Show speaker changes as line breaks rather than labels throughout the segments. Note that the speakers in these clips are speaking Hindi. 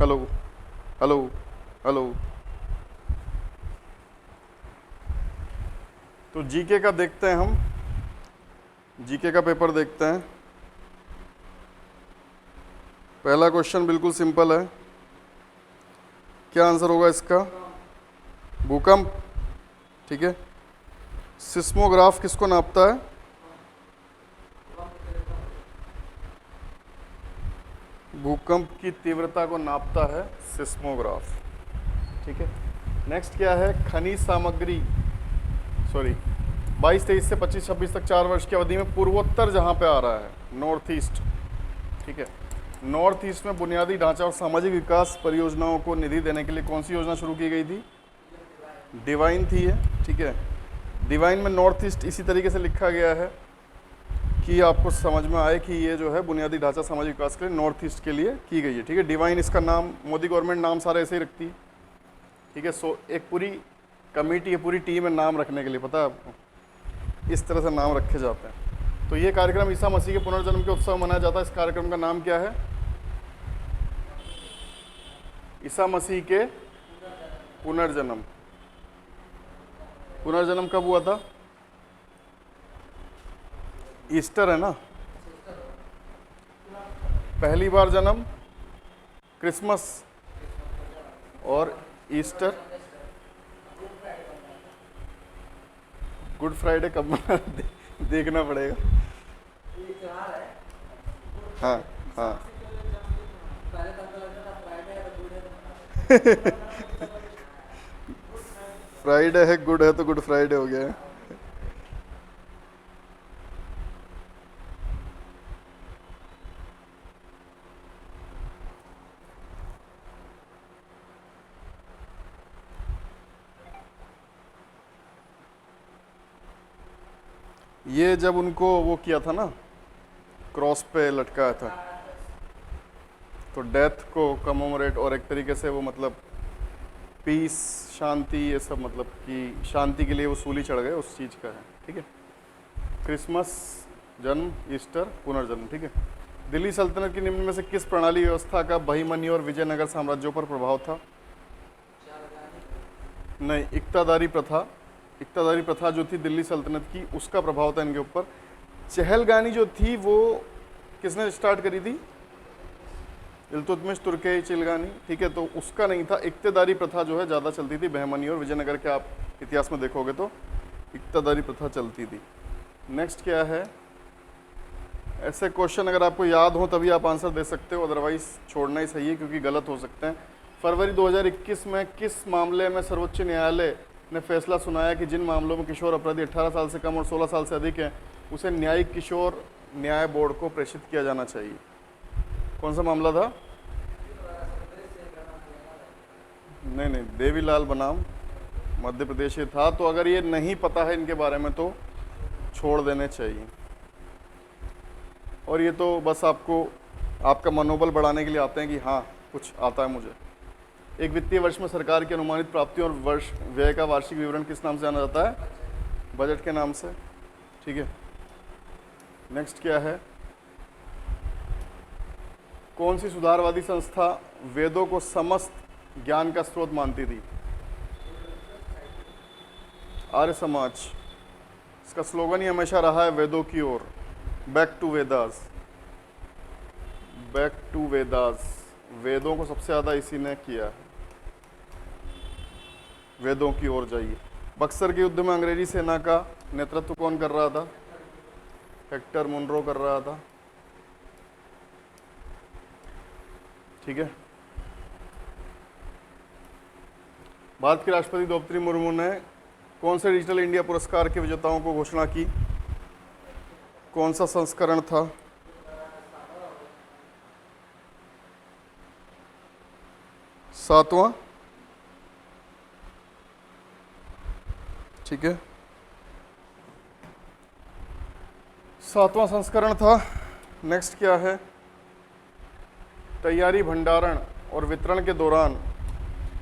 Hello hello hello. तो जीके का देखते हैं हम, जीके का पेपर देखते हैं। पहला क्वेश्चन बिल्कुल सिंपल है, क्या आंसर होगा इसका? भूकंप। ठीक है। सिस्मोग्राफ किसको नापता है? भूकंप की तीव्रता को नापता है सिस्मोग्राफ। ठीक है। नेक्स्ट क्या है? खनिज सामग्री, सॉरी 22-23 से 25-26 तक 4 वर्ष की अवधि में पूर्वोत्तर जहां पे आ रहा है, नॉर्थ ईस्ट। ठीक है। नॉर्थ ईस्ट में बुनियादी ढांचा और सामाजिक विकास परियोजनाओं को निधि देने के लिए कौन सी योजना शुरू की गई थी? डिवाइन थी है। ठीक है। डिवाइन में नॉर्थ ईस्ट इसी तरीके से लिखा गया है कि आपको समझ में आए कि ये जो है बुनियादी ढांचा सामाजिक विकास के लिए नॉर्थ ईस्ट के लिए की गई है। ठीक है। डिवाइन इसका नाम, मोदी गवर्नमेंट नाम सारे ऐसे ही रखती है। ठीक है। सो एक पूरी कमेटी है, पूरी टीम है नाम रखने के लिए, पता है आपको, इस तरह से नाम रखे जाते हैं। तो ये कार्यक्रम ईसा मसीह के पुनर्जन्म के उत्सव मनाया जाता है। इस कार्यक्रम का नाम क्या है? ईसा मसीह के पुनर्जन्म। पुनर्जन्म कब हुआ था? ईस्टर है ना। पहली बार जन्म क्रिसमस और ईस्टर। गुड फ्राइडे कब मना देखना पड़ेगा। हाँ हाँ फ्राइडे है, गुड है तो गुड फ्राइडे हो गया है। ये जब उनको वो किया था ना, क्रॉस पे लटकाया था, तो डेथ को कमोमोरेट और एक तरीके से वो मतलब पीस, शांति, ये सब मतलब कि शांति के लिए वो सूली चढ़ गए, उस चीज़ का है। ठीक है। क्रिसमस, जन्म, ईस्टर, पुनर्जन्म। ठीक है। दिल्ली सल्तनत की निम्न में से किस प्रणाली व्यवस्था का बहिमनी और विजयनगर साम्राज्यों पर प्रभाव था? नहीं, इक्तादारी प्रथा। इक्तादारी प्रथा जो थी दिल्ली सल्तनत की, उसका प्रभाव था इनके ऊपर। चहलगानी जो थी वो किसने स्टार्ट करी थी? इल्तुतमिश तुर्के चिलगानी। ठीक है। तो उसका नहीं था। इक्तदारी प्रथा जो है ज़्यादा चलती थी, बहमनी और विजयनगर के आप इतिहास में देखोगे तो इक्तदारी प्रथा चलती थी। नेक्स्ट क्या है? ऐसे क्वेश्चन अगर आपको याद हो तभी आप आंसर दे सकते हो, अदरवाइज छोड़ना ही सही है क्योंकि गलत हो सकते हैं। फरवरी 2021 में किस मामले में सर्वोच्च न्यायालय ने फैसला सुनाया कि जिन मामलों में किशोर अपराधी 18 साल से कम और 16 साल से अधिक हैं उसे न्यायिक किशोर न्याय बोर्ड को प्रेषित किया जाना चाहिए? कौन सा मामला था? नहीं, देवीलाल बनाम मध्य प्रदेश ये था। तो अगर ये नहीं पता है इनके बारे में तो छोड़ देने चाहिए। और ये तो बस आपको आपका मनोबल बढ़ाने के लिए आते हैं कि हाँ कुछ आता है मुझे। एक वित्तीय वर्ष में सरकार की अनुमानित प्राप्तियों और वर्ष व्यय का वार्षिक विवरण किस नाम से जाना जाता है? बजट के नाम से। ठीक है। नेक्स्ट क्या है? कौन सी सुधारवादी संस्था वेदों को समस्त ज्ञान का स्रोत मानती थी? आर्य समाज। इसका स्लोगन ही हमेशा रहा है वेदों की ओर, back to Vedas. Back to Vedas. वेदों को सबसे ज़्यादा इसी ने किया है, वेदों की ओर जाइए। बक्सर के युद्ध में अंग्रेजी सेना का नेतृत्व कौन कर रहा था? हेक्टर मुनरो कर रहा था। ठीक है। भारत के राष्ट्रपति द्रौपदी मुर्मू ने कौन से डिजिटल इंडिया पुरस्कार के विजेताओं को घोषणा की? कौन सा संस्करण था? सातवां। ठीक है। सातवां संस्करण था। नेक्स्ट क्या है? तैयारी, भंडारण और वितरण के दौरान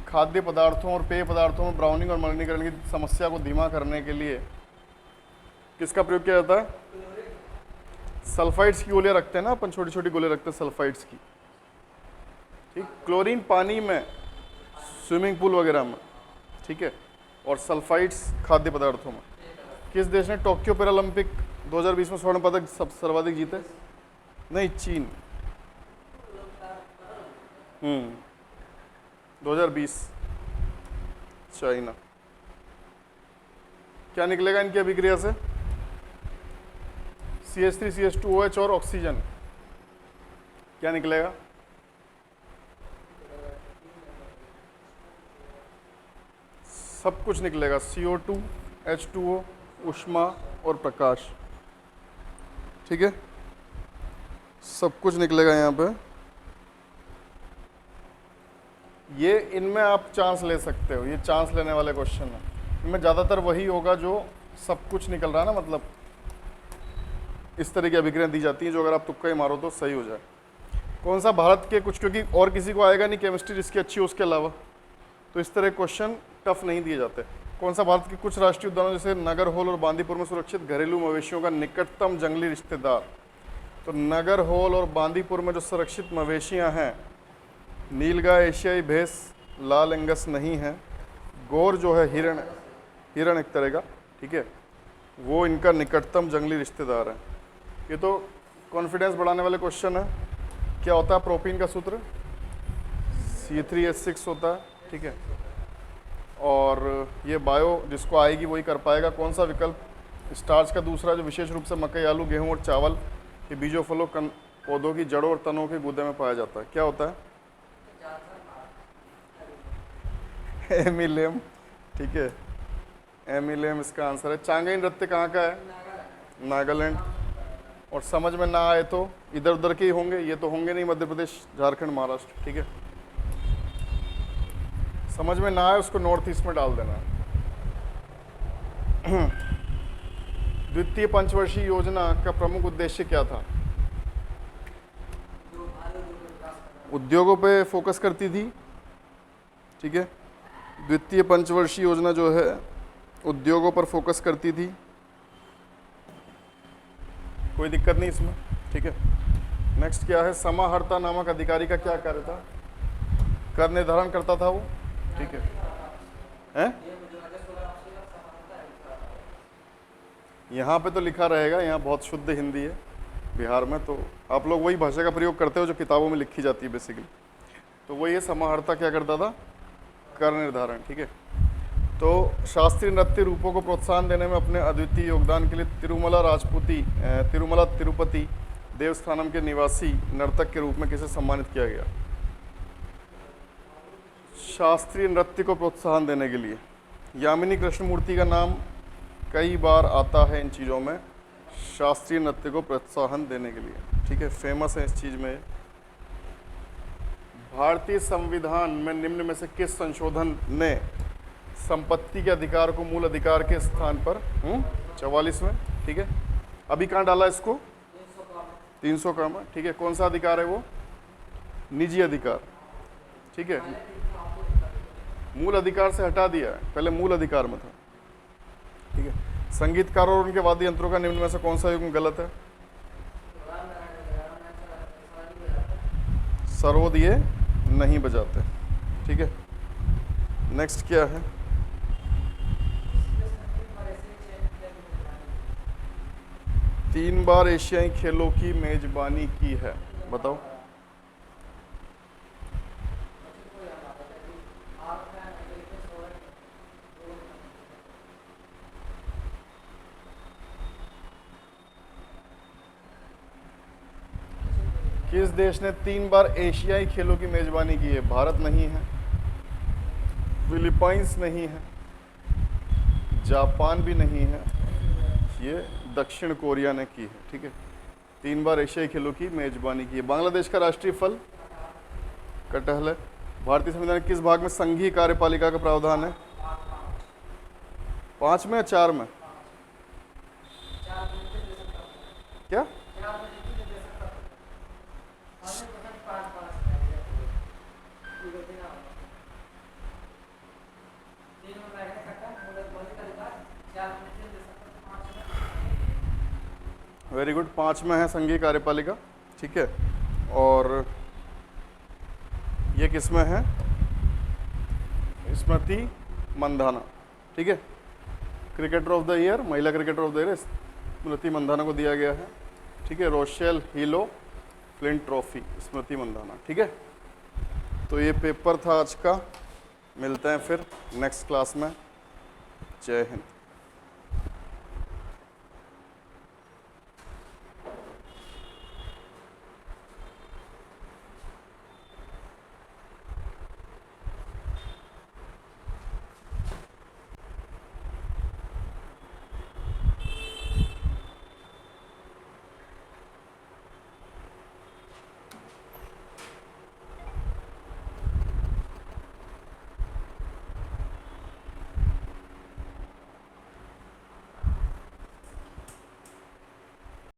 खाद्य पदार्थों और पेय पदार्थों में ब्राउनिंग और मलिनीकरण की समस्या को धीमा करने के लिए किसका प्रयोग किया जाता है? सल्फाइड्स की गोलियां रखते हैं ना अपन, छोटी छोटी गोलियां रखते हैं सल्फाइड्स की। ठीक, क्लोरीन पानी में, स्विमिंग पूल वगैरह में, ठीक है, और सल्फाइड्स खाद्य पदार्थों में। किस देश ने टोक्यो पैरालंपिक 2020 में स्वर्ण पदक सर्वाधिक जीते? नहीं, चीन। 2020 चाइना। क्या निकलेगा इनकी अभिक्रिया से? CH3 CH2OH और ऑक्सीजन, क्या निकलेगा? सब कुछ निकलेगा, CO2 H2O, ऊष्मा और प्रकाश, ठीक है, सब कुछ निकलेगा यहाँ पे। ये इनमें आप चांस ले सकते हो, ये चांस लेने वाले क्वेश्चन है। इनमें ज़्यादातर वही होगा जो सब कुछ निकल रहा है ना, मतलब इस तरह की अभिक्रियाएं दी जाती हैं जो अगर आप तुक्का ही मारो तो सही हो जाए। कौन सा भारत के कुछ, क्योंकि और किसी को आएगा नहीं केमिस्ट्री जिसकी अच्छी हो उसके अलावा, तो इस तरह क्वेश्चन टफ नहीं दिए जाते। कौन सा भारत के कुछ राष्ट्रीय उद्यानों जैसे नागरहोल और बांदीपुर में सुरक्षित घरेलू मवेशियों का निकटतम जंगली रिश्तेदार? तो नागरहोल और बांदीपुर में जो सुरक्षित मवेशियां हैं, नीलगाय, एशियाई भैंस, लाल एंगस नहीं है, गौर जो है हिरण एक तरह का, ठीक है, वो इनका निकटतम जंगली रिश्तेदार है। ये तो कॉन्फिडेंस बढ़ाने वाले क्वेश्चन है। क्या होता है प्रोपीन का सूत्र? C3H6 होता है, ठीक है, और ये बायो जिसको आएगी वही कर पाएगा। कौन सा विकल्प? स्टार्च का दूसरा जो विशेष रूप से मकई, आलू, गेहूं और चावल के बीजों, फलों, पौधों की जड़ों और तनों के गूदे में पाया जाता है, क्या होता है? एमिलेम, ठीक है, एमिलेम इसका आंसर है। चांगई नृत्य कहाँ का है? नागालैंड। और समझ में ना आए तो इधर उधर के ही होंगे, ये तो होंगे नहीं मध्य प्रदेश, झारखंड, महाराष्ट्र, ठीक है। समझ में ना आए उसको नॉर्थ ईस्ट में डाल देना। द्वितीय पंचवर्षीय योजना का प्रमुख उद्देश्य क्या था? उद्योगों पे फोकस करती थी, ठीक है। द्वितीय पंचवर्षीय योजना जो है उद्योगों पर फोकस करती थी, कोई दिक्कत नहीं इसमें, ठीक है। नेक्स्ट क्या है? समाहर्ता नामक अधिकारी का क्या कार्य था? कर निर्धारण करता था वो, ठीक है, हैं? यहाँ पे तो लिखा रहेगा, यहाँ बहुत शुद्ध हिंदी है बिहार में, तो आप लोग वही भाषा का प्रयोग करते हो जो किताबों में लिखी जाती है बेसिकली। तो वही है, समाहर्ता क्या करता था? कर निर्धारण, ठीक है। तो शास्त्रीय नृत्य रूपों को प्रोत्साहन देने में अपने अद्वितीय योगदान के लिए तिरुमला तिरुपति देवस्थानम के निवासी नर्तक के रूप में किसे सम्मानित किया गया? शास्त्रीय नृत्य को प्रोत्साहन देने के लिए यामिनी कृष्णमूर्ति का नाम कई बार आता है इन चीज़ों में, शास्त्रीय नृत्य को प्रोत्साहन देने के लिए, ठीक है, फेमस है इस चीज़ में। भारतीय संविधान में निम्न में से किस संशोधन ने संपत्ति के अधिकार को मूल अधिकार के स्थान पर 44 में, ठीक है, अभी कहाँ डाला इसको? 300 का में, ठीक है। कौन सा अधिकार है वो? निजी अधिकार, ठीक है, मूल अधिकार से हटा दिया है, पहले मूल अधिकार में था, ठीक है। संगीतकारों और उनके वाद्य यंत्रों का निम्न में से कौन सा युग्म गलत है? सरोद ये नहीं बजाते, ठीक है। नेक्स्ट क्या है? तीन बार एशियाई खेलों की मेजबानी की है, बताओ। किस देश ने 3 बार एशियाई खेलों की मेजबानी की है? भारत नहीं है, फिलीपाइंस नहीं है, जापान भी नहीं है, ये दक्षिण कोरिया ने की है, ठीक है। 3 बार एशियाई खेलों की मेजबानी की है। बांग्लादेश का राष्ट्रीय फल कटहल है। भारतीय संविधान के किस भाग में संघीय कार्यपालिका का प्रावधान है? 5 में या 4 में? क्या? वेरी गुड, 5 में है संघीय कार्यपालिका, ठीक है। और ये किसमें है? स्मृति मंधाना, ठीक है। क्रिकेटर ऑफ द ईयर, महिला cricketer of the year Smriti Mandhana को दिया गया है, ठीक है। Rochelle Helo flint trophy, Smriti Mandhana, ठीक है। तो ये पेपर था आज का, मिलते हैं फिर नेक्स्ट क्लास में। जय हिंद।